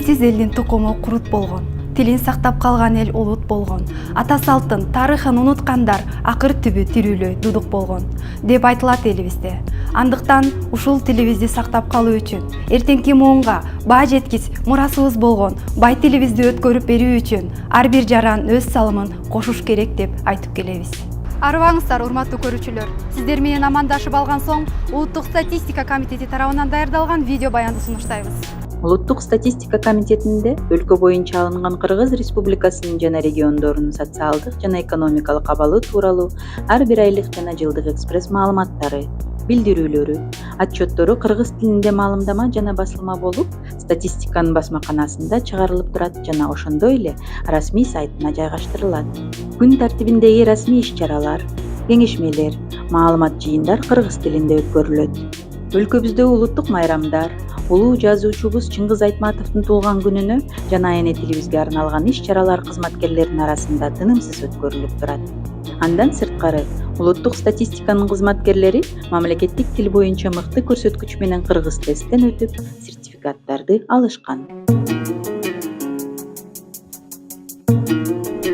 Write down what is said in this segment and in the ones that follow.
Тилсиз элдин тукуму курут болгон. Тилин сактап калган эл улут болгон. Ата салтын, тарыхын унуткандар акыр түбү тирүүлөй дудук болгон деп айтылат элибизде. Андыктан ушул тилибизди сактап калуу үчүн эртеңки муунга баа жеткис мурасыбыз болгон бай тилибизди өткөрүп берүү үчүн ар бир жаран өз салымын кошуш керек деп айтып келебиз. Арыбаңыздар, урматтуу көрүүчүлөр. Сиздер менен амандашып алган соң Улуттук статистика комитети тарабынан даярдалган видео баянды сунуштайбыз. Улуттук статистика комитетинде өлкө боюнча алынган Кыргыз Республикасынын жана региондорунун социалдык жана экономикалык абалы тууралуу ар бир айлык жана жылдык экспресс маалыматтары, билдирүүлөрү, отчеттору кыргыз тилинде маалымдама жана басылма болуп, статистиканын басмаканасында чыгарылып турат жана ошондой эле расмий сайтына жайгаштырылат. Күн тартибиндеги расмий иш-чаралар, кеңешмелер, маалымат жыйындар кыргыз тилинде өткөрүлөт. Өлкөбүздө улуттук майрамдар, улуу жазуучубуз Чыңгыз Айтматовдун туулган күнүнө жана эне тилибизге арналган иш-чаралар кызматкерлердин арасында тынымсыз өткөрүлүп турат. Андан сырткары, улуттук статистиканын кызматкерлери мамлекеттик тил боюнча мыкты көрсөткүч менен кыргыз тесттен өтүп, сертификаттарды алышкан.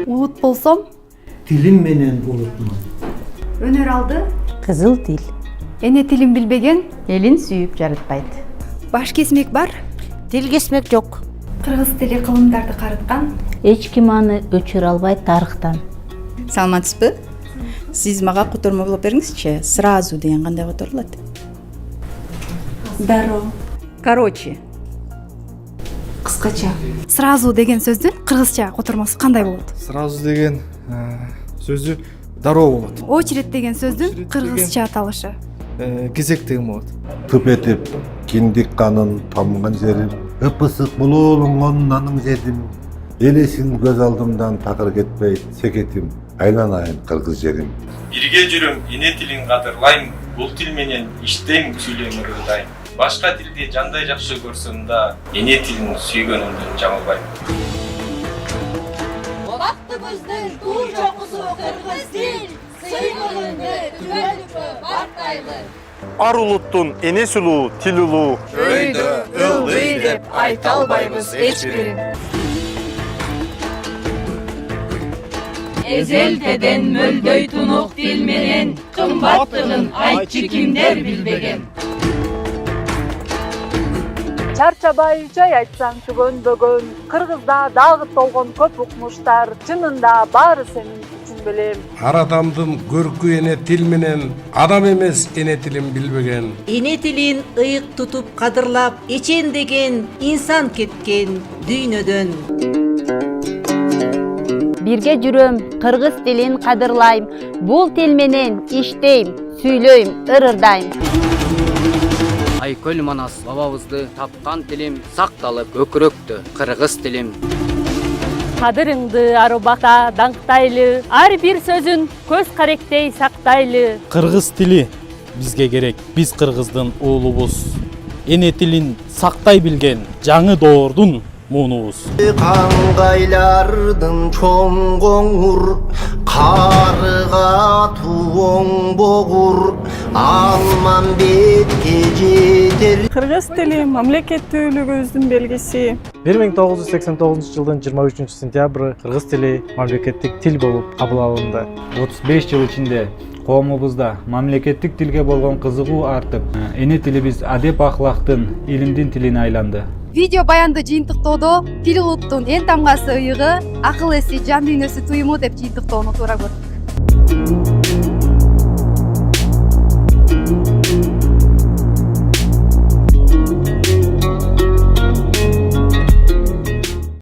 Улут болсом, тилим менен улутмун. өнөр алды, Кызыл тил. эне тилин билбеген, Элин сүйүп жаратпайт. баш кесмек бар, Тил кесмек жок. кыргыз тили кылымдарды карыткан. Эч ким аны өчүрө албайт тарыхтан. Саламатсызбы? Сиз мага котормо болуп бериңизчи. Сразу деген кандай которулат? Дароо. Короче, Кыскача. Сразу деген сөздүн кыргызча котормосу кандай болот? Сразу деген сөзү дароо болот. Очередь деген сөздүн Очередь кыргызча аталышы. Кезек деген болот. Тып этип киндик канын тамган жерим, ыпысык булуулунгон наның жедим, элесин көз алдымдан такыр кетпей секетим, айланайын кыргыз жерим. Бирге жүрөм, эне тилин кадырлайм, бул тил менен иштейм, сүйлөйм ырдайм. Башка тилди жандай жакшы көрсөм да, эне тилин сүйгөнүмдөн жаңылбайм. Бактыбыздын туу чокусу кыргыз тил, сыймылынды түбөлүккө бартайлы. Ар улуттун энеси улуу, тил улуу. Өйдө ылдый деп айта албайбыз эч бирин. Эзелдеден мөлдөй тунук тил менен кымбаттыгын айтчы кимдер билбеген. Чарчабай жай айтсаң түгөнбөгөн, кыргызда дагы толгон көп укмуштар, чынында баары сенин үчүн белем. Ар адамдын көркү эне тил менен адам эмес эне тилин билбеген. Эне тилин ыйык тутуп кадырлап, эчен деген инсан кеткен дүйнөдөн. Бирге жүрөм, кыргыз тилин кадырлайм, бул тил менен иштейм, сүйлөйм, ырдайм. Айкөл Манас бабабызды тапкан тилим сакталып өкүрөктү кыргыз тилим. Кадырыңды ар убакта даңктайлы, ар бир сөзүн көз каректей сактайлы. Кыргыз тили бизге керек, биз кыргыздын уулубуз. Эне тилин сактай билген жаңы доордун муунубуз. Каңгайлардын чоң коңур, карыга туоң богур, алман бетке жетер. Кыргыз тили мамлекеттүүлүгүбүздүн белгиси. 1989 жылдын 23 сентябры кыргыз тили мамлекеттик тил болуп кабыл алынды. 35 жыл ичинде коомубузда мамлекеттик тилге болгон кызыгуу артып, эне тилибиз адеп ахлактын, илимдин тилине айланды. Видео баянды жыйынтыктоодо тил улуттун эн тамгасы ыйыгы, акыл эси, жан дүйнөсү туюму деп жыйынтыктоону туура көрдүк.